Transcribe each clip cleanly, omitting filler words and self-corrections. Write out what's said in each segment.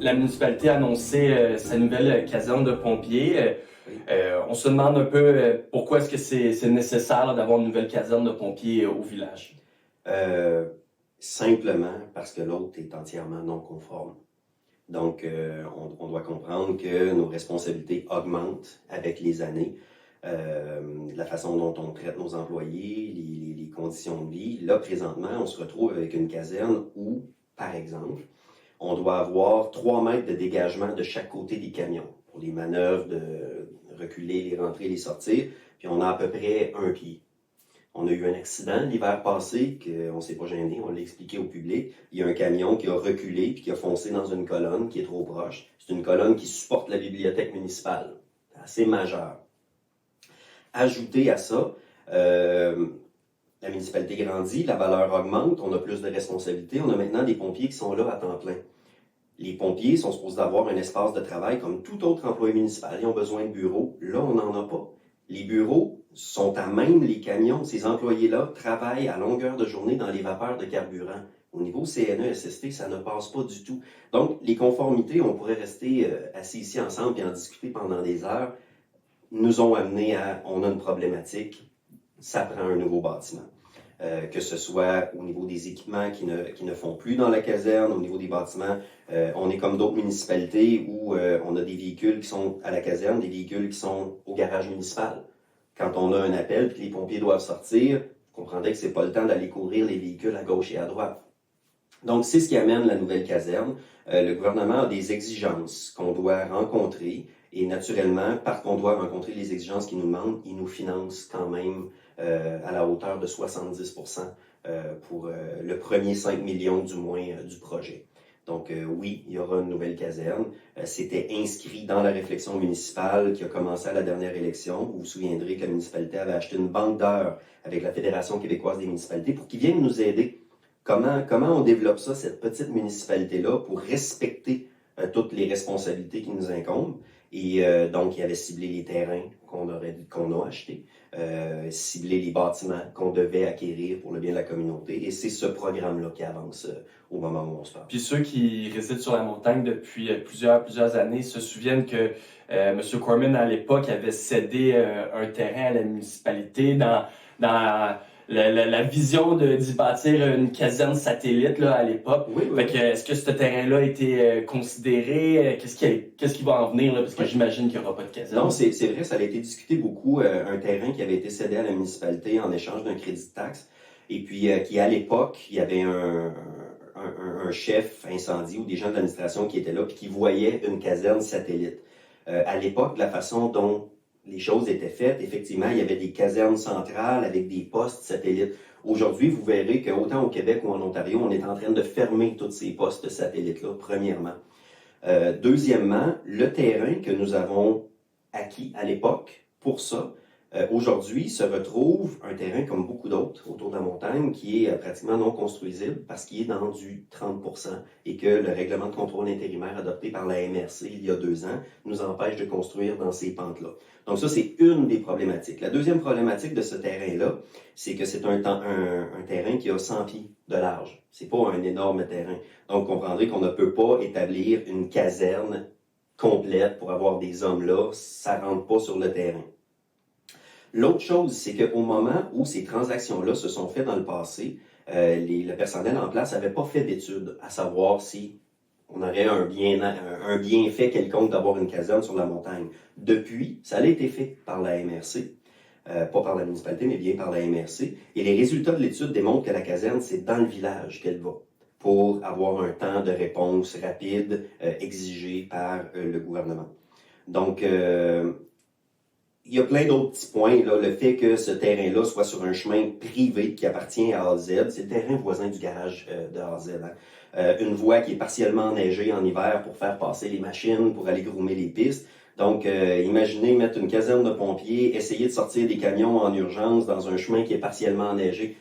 la municipalité a annoncé sa nouvelle caserne de pompiers. On se demande un peu pourquoi est-ce que c'est nécessaire là, d'avoir une nouvelle caserne de pompiers au village. Simplement parce que l'autre est entièrement non conforme. Donc, on doit comprendre que nos responsabilités augmentent avec les années. La façon dont on traite nos employés, les conditions de vie. Là, présentement, on se retrouve avec une caserne où, par exemple, on doit avoir 3 mètres de dégagement de chaque côté des camions pour les manœuvres de reculer, les rentrer, les sortir, puis on a à peu près 1 pied. On a eu un accident l'hiver passé, qu'on ne s'est pas gêné, on l'a expliqué au public. Il y a un camion qui a reculé puis qui a foncé dans une colonne qui est trop proche. C'est une colonne qui supporte la bibliothèque municipale. C'est assez majeur. Ajouté à ça, la municipalité grandit, la valeur augmente, on a plus de responsabilités, on a maintenant des pompiers qui sont là à temps plein. Les pompiers sont supposés avoir un espace de travail comme tout autre employé municipal. Ils ont besoin de bureaux. Là, on n'en a pas. Les bureaux sont à même les camions. Ces employés-là travaillent à longueur de journée dans les vapeurs de carburant. Au niveau CNE-SST, ça ne passe pas du tout. Donc, les conformités, on pourrait rester assis ici ensemble et en discuter pendant des heures, nous ont amené à, on a une problématique, ça prend un nouveau bâtiment. Que ce soit au niveau des équipements qui ne font plus dans la caserne, au niveau des bâtiments, on est comme d'autres municipalités où on a des véhicules qui sont à la caserne, des véhicules qui sont au garage municipal. Quand on a un appel et que les pompiers doivent sortir, vous comprendrez que c'est pas le temps d'aller courir les véhicules à gauche et à droite. Donc, c'est ce qui amène la nouvelle caserne. Le gouvernement a des exigences qu'on doit rencontrer et naturellement, parce qu'on doit rencontrer les exigences qu'il nous demandent, il nous finance quand même à la hauteur de 70% pour le premier 5 millions du moins du projet. Donc oui, il y aura une nouvelle caserne. C'était inscrit dans la réflexion municipale qui a commencé à la dernière élection. Vous vous souviendrez que la municipalité avait acheté une banque d'heures avec la Fédération québécoise des municipalités pour qu'ils viennent nous aider. Comment on développe ça, cette petite municipalité-là, pour respecter toutes les responsabilités qui nous incombent. Et donc, il avait ciblé les terrains qu'on a achetés, ciblé les bâtiments qu'on devait acquérir pour le bien de la communauté. Et c'est ce programme-là qui avance au moment où on se parle. Puis ceux qui résident sur la montagne depuis plusieurs années se souviennent que M. Corman, à l'époque, avait cédé un terrain à la municipalité dans la vision d'y bâtir une caserne satellite là, à l'époque. Oui. Fait que, est-ce que ce terrain-là a été considéré? Qu'est-ce qui va en venir? Là? Parce que j'imagine qu'il n'y aura pas de caserne. Non, c'est vrai, ça a été discuté beaucoup. Un terrain qui avait été cédé à la municipalité en échange d'un crédit de taxe. Et puis, qui à l'époque, il y avait un chef incendie ou des gens de l'administration qui étaient là puis qui voyaient une caserne satellite. À l'époque, la façon dont les choses étaient faites, effectivement, il y avait des casernes centrales avec des postes satellites. Aujourd'hui, vous verrez qu'autant au Québec ou en Ontario, on est en train de fermer tous ces postes satellites-là, premièrement. Deuxièmement, le terrain que nous avons acquis à l'époque pour ça, aujourd'hui se retrouve un terrain comme beaucoup d'autres autour de la montagne qui est pratiquement non construisible parce qu'il est dans du 30% et que le règlement de contrôle intérimaire adopté par la MRC il y a 2 ans nous empêche de construire dans ces pentes-là. Donc ça, c'est une des problématiques. La deuxième problématique de ce terrain-là, c'est que c'est un terrain qui a 100 pieds de large. C'est pas un énorme terrain. Donc, vous comprendrez qu'on ne peut pas établir une caserne complète pour avoir des hommes là. Ça rentre pas sur le terrain. L'autre chose, c'est qu'au moment où ces transactions-là se sont faites dans le passé, le personnel en place n'avait pas fait d'études à savoir si on aurait un bienfait quelconque d'avoir une caserne sur la montagne. Depuis, ça a été fait par la MRC, pas par la municipalité, mais bien par la MRC. Et les résultats de l'étude démontrent que la caserne, c'est dans le village qu'elle va pour avoir un temps de réponse rapide exigé par le gouvernement. Donc, il y a plein d'autres petits points. Là. Le fait que ce terrain-là soit sur un chemin privé qui appartient à AZ, c'est le terrain voisin du garage de AZ. Une voie qui est partiellement enneigée en hiver pour faire passer les machines, pour aller groomer les pistes. Donc, imaginez mettre une caserne de pompiers, essayer de sortir des camions en urgence dans un chemin qui est partiellement enneigé.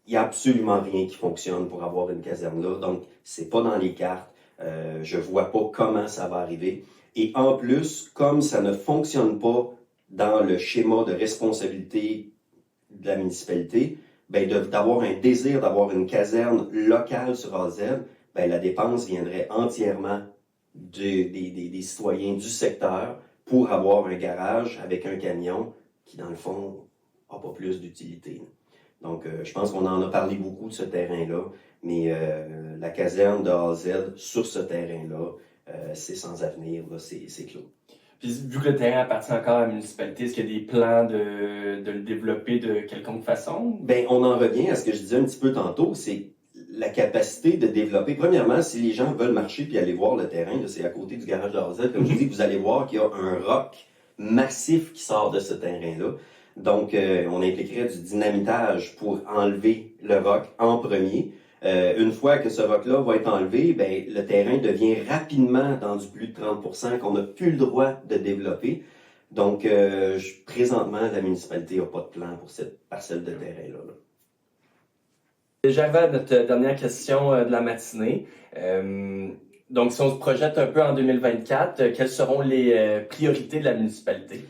Il n'y a absolument rien qui fonctionne pour avoir une caserne là. Donc, c'est pas dans les cartes. Je vois pas comment ça va arriver. Et en plus, comme ça ne fonctionne pas dans le schéma de responsabilité de la municipalité, ben d'avoir un désir d'avoir une caserne locale sur AZ, ben la dépense viendrait entièrement des citoyens du secteur pour avoir un garage avec un camion qui, dans le fond, n'a pas plus d'utilité. Donc, je pense qu'on en a parlé beaucoup de ce terrain-là, mais la caserne de A à Z sur ce terrain-là, c'est sans avenir, là, c'est clos. Puis, vu que le terrain appartient encore à la municipalité, est-ce qu'il y a des plans de le développer de quelconque façon? Bien, on en revient à ce que je disais un petit peu tantôt, c'est la capacité de développer. Premièrement, si les gens veulent marcher puis aller voir le terrain, là, c'est à côté du garage de A à Z, comme je dis, vous allez voir qu'il y a un roc massif qui sort de ce terrain-là. Donc, on impliquerait du dynamitage pour enlever le roc en premier. Une fois que ce roc-là va être enlevé, ben, le terrain devient rapidement dans du plus de 30% qu'on n'a plus le droit de développer. Donc, présentement, la municipalité n'a pas de plan pour cette parcelle de terrain-là. J'arrive à notre dernière question de la matinée. Donc, si on se projette un peu en 2024, quelles seront les priorités de la municipalité?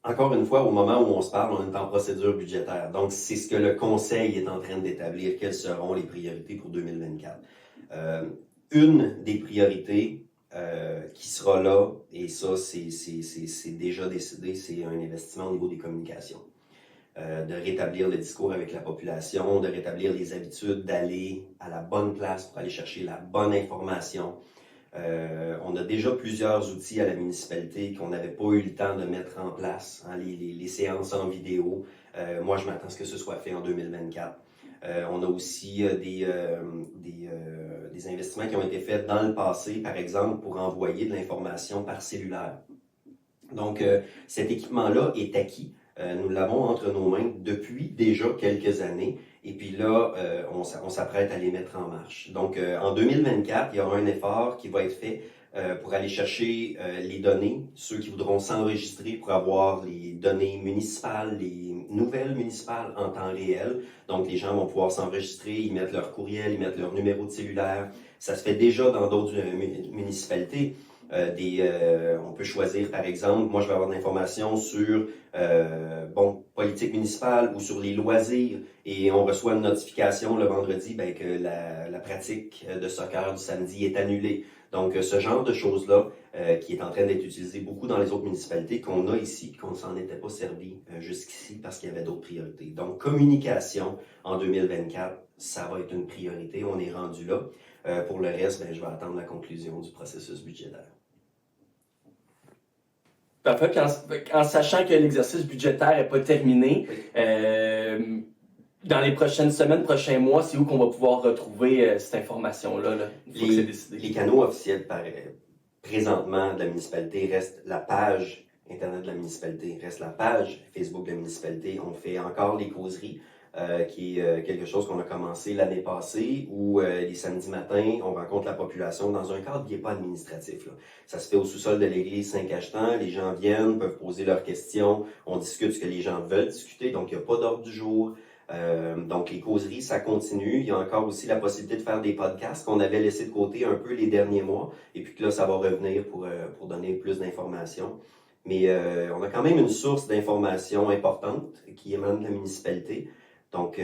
Encore une fois, au moment où on se parle, on est en procédure budgétaire. Donc, c'est ce que le Conseil est en train d'établir. Quelles seront les priorités pour 2024? Une des priorités qui sera là, et ça, c'est déjà décidé, c'est un investissement au niveau des communications. De rétablir le discours avec la population, de rétablir les habitudes d'aller à la bonne place pour aller chercher la bonne information. On a déjà plusieurs outils à la municipalité qu'on n'avait pas eu le temps de mettre en place, hein, les séances en vidéo. Moi, je m'attends à ce que ce soit fait en 2024. On a aussi des investissements qui ont été faits dans le passé, par exemple, pour envoyer de l'information par cellulaire. Donc, cet équipement-là est acquis. Nous l'avons entre nos mains depuis déjà quelques années. Et puis là, on s'apprête à les mettre en marche. Donc, en 2024, il y aura un effort qui va être fait pour aller chercher les données, ceux qui voudront s'enregistrer pour avoir les données municipales, les nouvelles municipales en temps réel. Donc, les gens vont pouvoir s'enregistrer, ils mettent leur courriel, ils mettent leur numéro de cellulaire. Ça se fait déjà dans d'autres municipalités. On peut choisir, par exemple, moi je vais avoir de l'information sur politique municipale ou sur les loisirs et on reçoit une notification le vendredi que la pratique de soccer du samedi est annulée. Donc ce genre de choses-là qui est en train d'être utilisé beaucoup dans les autres municipalités qu'on a ici, qu'on ne s'en était pas servi jusqu'ici parce qu'il y avait d'autres priorités. Donc communication en 2024, ça va être une priorité, on est rendu là. Pour le reste, je vais attendre la conclusion du processus budgétaire. Parfait. Puis en sachant que l'exercice budgétaire n'est pas terminé, dans les prochaines semaines, prochains mois, c'est où qu'on va pouvoir retrouver cette information-là? Les canaux officiels présentement de la municipalité restent la page Internet de la municipalité, reste la page Facebook de la municipalité. On fait encore les causeries. Qui est quelque chose qu'on a commencé l'année passée, où les samedis matins, on rencontre la population dans un cadre qui n'est pas administratif. Là. Ça se fait au sous-sol de l'église Saint-Cachetan, les gens viennent, peuvent poser leurs questions, on discute ce que les gens veulent discuter, donc il n'y a pas d'ordre du jour. Donc les causeries, ça continue. Il y a encore aussi la possibilité de faire des podcasts qu'on avait laissé de côté un peu les derniers mois, et puis que là, ça va revenir pour donner plus d'informations. Mais on a quand même une source d'informations importante qui émane de la municipalité. Donc,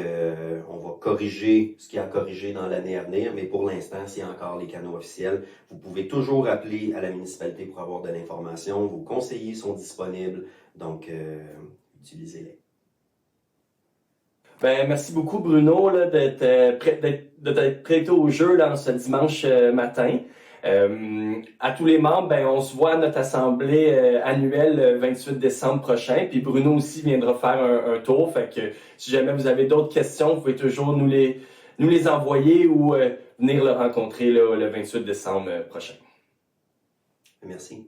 on va corriger ce qu'il y a à corriger dans l'année à venir, mais pour l'instant, c'est encore les canaux officiels. Vous pouvez toujours appeler à la municipalité pour avoir de l'information. Vos conseillers sont disponibles, donc utilisez-les. Merci beaucoup, Bruno, là, d'être prêté au jeu là, ce dimanche matin. À tous les membres, on se voit à notre assemblée annuelle le 28 décembre prochain. Puis Bruno aussi viendra faire un tour. Fait que si jamais vous avez d'autres questions, vous pouvez toujours nous les envoyer ou venir le rencontrer là, le 28 décembre prochain. Merci.